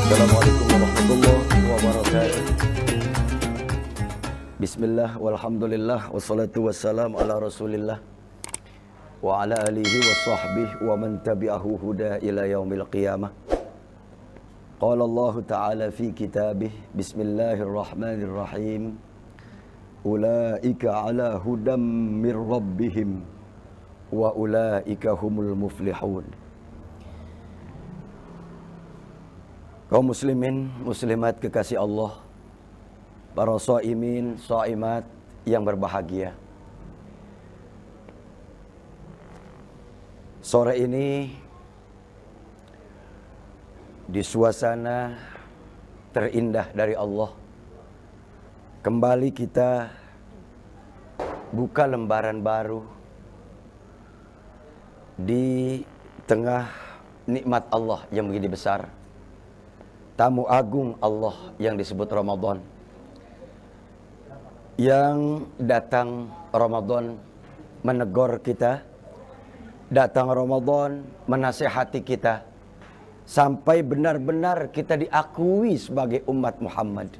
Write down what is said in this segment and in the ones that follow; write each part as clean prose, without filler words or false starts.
Assalamualaikum warahmatullahi wabarakatuh. Bismillah, walhamdulillah, wassalatu wassalam ala rasulillah wa ala alihi wa sahbihi wa man tabi'ahu huda ila yaumil qiyamah. Qala Allah ta'ala fi kitabih, bismillahirrahmanirrahim, ulaika ala hudam mir rabbihim wa ulaika humul muflihun. Kaum muslimin, muslimat kekasih Allah, para shaimin, shaimat yang berbahagia. Sore ini di suasana terindah dari Allah, kembali kita buka lembaran baru di tengah nikmat Allah yang begitu besar. Tamu agung Allah yang disebut Ramadan. Yang datang Ramadan menegur kita, datang Ramadan menasihati kita, sampai benar-benar kita diakui sebagai umat Muhammad.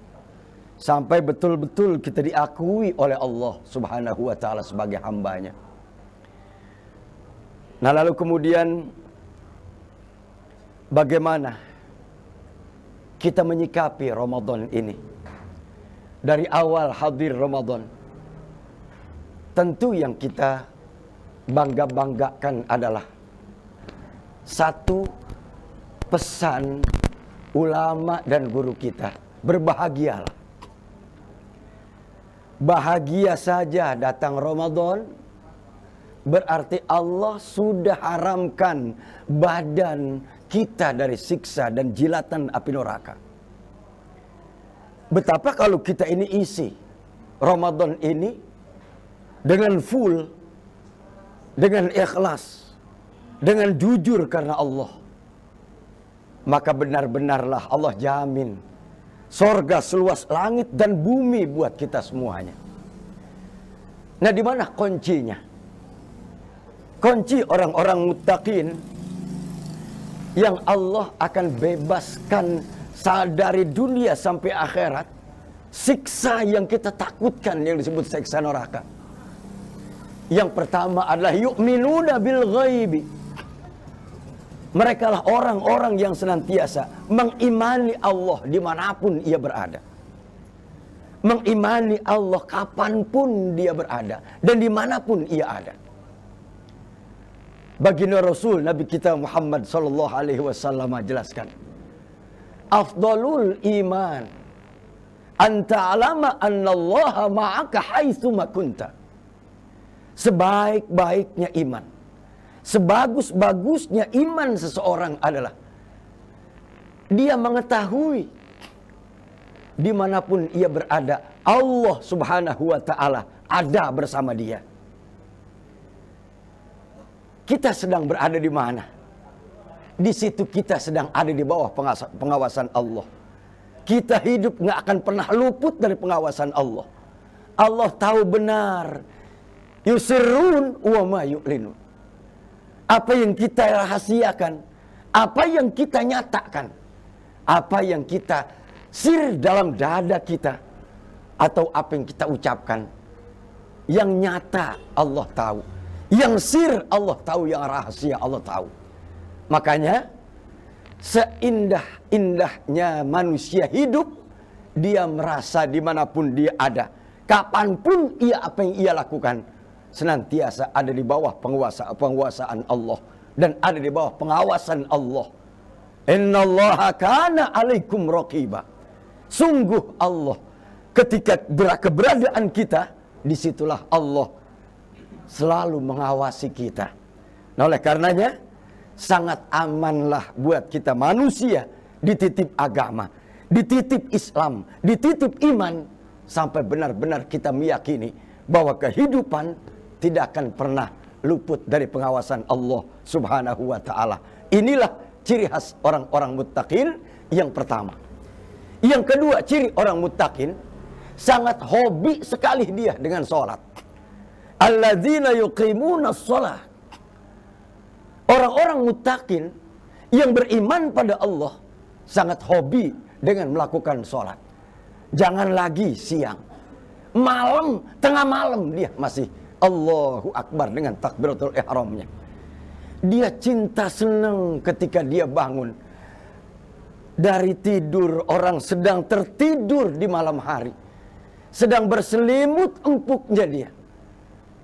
Sampai betul-betul kita diakui oleh Allah Subhanahu wa ta'ala sebagai hambanya. Nah, lalu kemudian bagaimana kita menyikapi Ramadan ini? Dari awal hadir Ramadan, tentu yang kita bangga-banggakan adalah satu pesan ulama dan guru kita, berbahagialah. Bahagia saja datang Ramadan, berarti Allah sudah haramkan badan kita dari siksa dan jilatan api neraka. Betapa kalau kita ini isi Ramadan ini dengan full, dengan ikhlas, dengan jujur karena Allah, maka benar-benarlah Allah jamin sorga seluas langit dan bumi buat kita semuanya. Nah, di mana kuncinya? Kunci orang-orang muttaqin yang Allah akan bebaskan dari dunia sampai akhirat, siksa yang kita takutkan yang disebut siksa neraka. Yang pertama adalah yu'minuna bil ghaibi. Mereka lah orang-orang yang senantiasa mengimani Allah dimanapun ia berada. Mengimani Allah kapanpun dia berada dan dimanapun ia ada. Baginda Rasul Nabi kita Muhammad sallallahu alaihi wasallam jelaskan, afdalul iman anta alama annallaha ma'aka haitsu ma kunta. Sebaik-baiknya iman, sebagus-bagusnya iman seseorang adalah dia mengetahui dimanapun ia berada, Allah Subhanahu wa ta'ala ada bersama dia. Kita sedang berada di mana? Di situ kita sedang ada di bawah pengawasan Allah. Kita hidup nggak akan pernah luput dari pengawasan Allah. Allah tahu benar. Yusirrun wa ma yu'linun. Apa yang kita rahasiakan, apa yang kita nyatakan, apa yang kita sir dalam dada kita, atau apa yang kita ucapkan, yang nyata Allah tahu. Yang sir Allah tahu, yang rahasia Allah tahu. Makanya seindah-indahnya manusia hidup, dia merasa dimanapun dia ada, kapanpun ia apa yang ia lakukan, senantiasa ada di bawah penguasaan Allah dan ada di bawah pengawasan Allah. Innallaha kana alaikum raqiba. Sungguh Allah, ketika keberadaan kita, disitulah Allah selalu mengawasi kita. Nah, oleh karenanya sangat amanlah buat kita manusia dititip agama, dititip Islam, dititip iman, sampai benar-benar kita meyakini bahwa kehidupan tidak akan pernah luput dari pengawasan Allah Subhanahu wa ta'ala. Inilah ciri khas orang-orang muttaqin yang pertama. Yang kedua, ciri orang muttaqin, sangat hobi sekali dia dengan sholat. Alladzina yuqimuna sholat. Orang-orang muttaqin yang beriman pada Allah sangat hobi dengan melakukan sholat. Jangan lagi siang, malam, tengah malam dia masih Allahu Akbar dengan takbiratul ihramnya. Dia cinta senang ketika dia bangun dari tidur, orang sedang tertidur di malam hari, sedang berselimut empuknya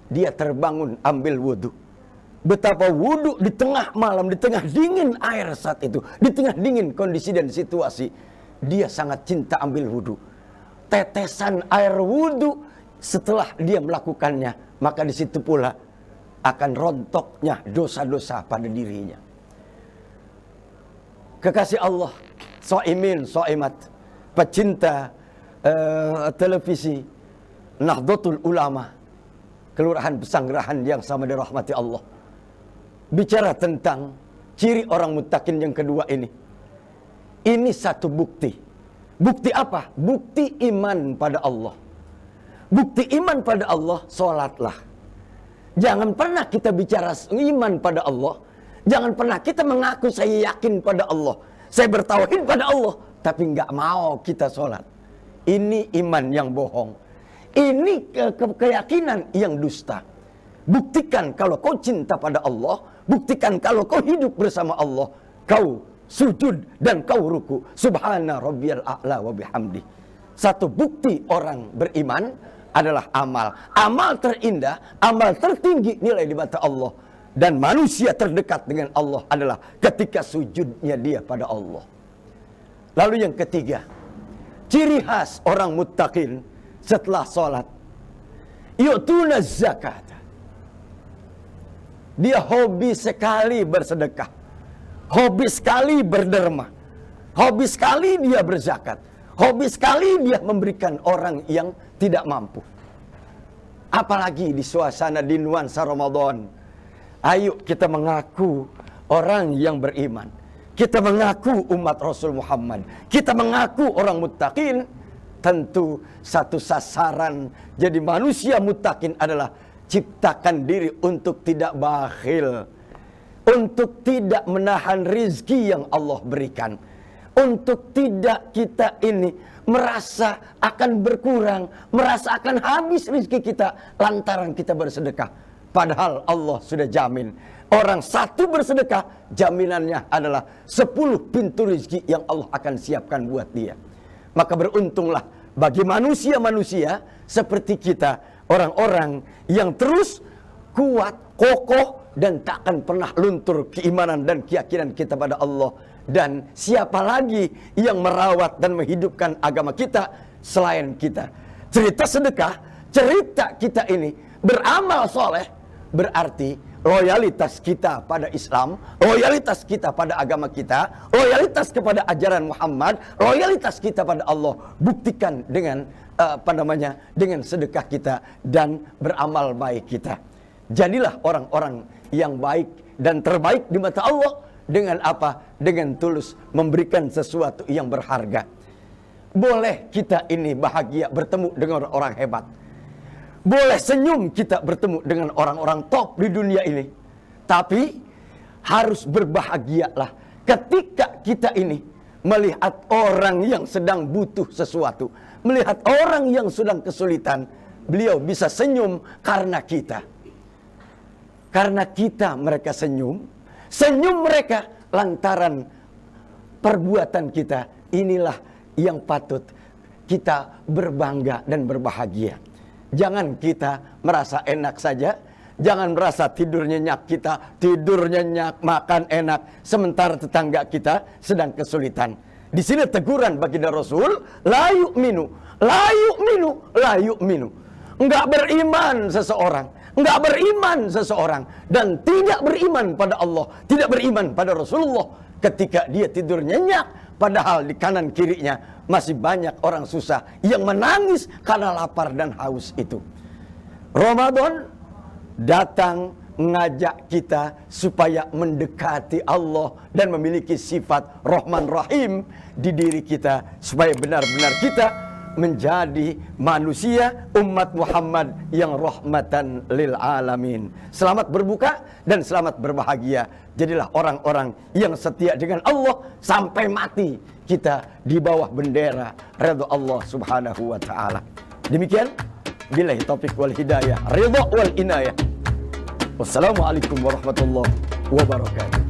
dia terbangun ambil wudhu. Betapa wudhu di tengah malam, di tengah dingin air saat itu, di tengah dingin kondisi dan situasi, dia sangat cinta ambil wudhu. Tetesan air wudhu setelah dia melakukannya, maka di situ pula akan rontoknya dosa-dosa pada dirinya. Kekasih Allah, shaimin, shaimat, pecinta televisi, Nahdlatul Ulama, Kelurahan Pesanggerahan yang sama dirahmati Allah, bicara tentang ciri orang muttaqin yang kedua ini. Ini satu bukti. Bukti apa? Bukti iman pada Allah. Bukti iman pada Allah, sholatlah. Jangan pernah kita bicara iman pada Allah. Jangan pernah kita mengaku saya yakin pada Allah, saya bertauhid pada Allah, tapi nggak mau kita sholat. Ini iman yang bohong. Ini keyakinan yang dusta. Buktikan kalau kau cinta pada Allah. Buktikan kalau kau hidup bersama Allah. Kau sujud dan kau ruku. Subhana rabbiyal a'la wa bihamdi. Satu bukti orang beriman adalah amal. Amal terindah, amal tertinggi nilai di mata Allah. Dan manusia terdekat dengan Allah adalah ketika sujudnya dia pada Allah. Lalu yang ketiga, ciri khas orang muttaqin setelah sholat, yu'tuna zakat. Dia hobi sekali bersedekah, hobi sekali berderma, hobi sekali dia berzakat, hobi sekali dia memberikan orang yang tidak mampu. Apalagi di suasana di nuansa Ramadan. Ayo kita mengaku orang yang beriman. Kita mengaku umat Rasul Muhammad. Kita mengaku orang muttaqin. Tentu satu sasaran jadi manusia muttaqin adalah ciptakan diri untuk tidak bakhil, untuk tidak menahan rizki yang Allah berikan, untuk tidak kita ini merasa akan berkurang, merasa akan habis rizki kita lantaran kita bersedekah. Padahal Allah sudah jamin, orang satu bersedekah jaminannya adalah 10 pintu rizki yang Allah akan siapkan buat dia. Maka beruntunglah bagi manusia-manusia seperti kita, orang-orang yang terus kuat, kokoh, dan tak akan pernah luntur keimanan dan keyakinan kita pada Allah. Dan siapa lagi yang merawat dan menghidupkan agama kita selain kita? Cerita sedekah, cerita kita ini beramal soleh, berarti loyalitas kita pada Islam, loyalitas kita pada agama kita, loyalitas kepada ajaran Muhammad, loyalitas kita pada Allah. Buktikan dengan dengan sedekah kita dan beramal baik kita. Jadilah orang-orang yang baik dan terbaik di mata Allah. Dengan apa? Dengan tulus memberikan sesuatu yang berharga. Boleh kita ini bahagia bertemu dengan orang hebat. Boleh senyum kita bertemu dengan orang-orang top di dunia ini. Tapi harus berbahagialah ketika kita ini melihat orang yang sedang butuh sesuatu, melihat orang yang sedang kesulitan. Beliau bisa senyum karena kita. Karena kita mereka senyum. Senyum mereka lantaran perbuatan kita. Inilah yang patut kita berbangga dan berbahagia. Jangan kita merasa enak saja. Jangan merasa tidur nyenyak kita, tidur nyenyak, makan enak, sementara tetangga kita sedang kesulitan. Di sini teguran baginda Rasul, la yu'minu, la yu'minu, la yu'minu. Enggak beriman seseorang, enggak beriman seseorang, dan tidak beriman pada Allah, tidak beriman pada Rasulullah ketika dia tidur nyenyak, padahal di kanan kirinya masih banyak orang susah yang menangis karena lapar dan haus itu. Ramadan datang mengajak kita supaya mendekati Allah dan memiliki sifat Rahman Rahim di diri kita, supaya benar-benar kita menjadi manusia umat Muhammad yang rahmatan lil alamin. Selamat berbuka dan selamat berbahagia. Jadilah orang-orang yang setia dengan Allah sampai mati. Kita di bawah bendera ridha Allah Subhanahu wa taala. Demikian, billahi taufik wal hidayah, ridha wal inayah. Wassalamualaikum warahmatullahi wabarakatuh.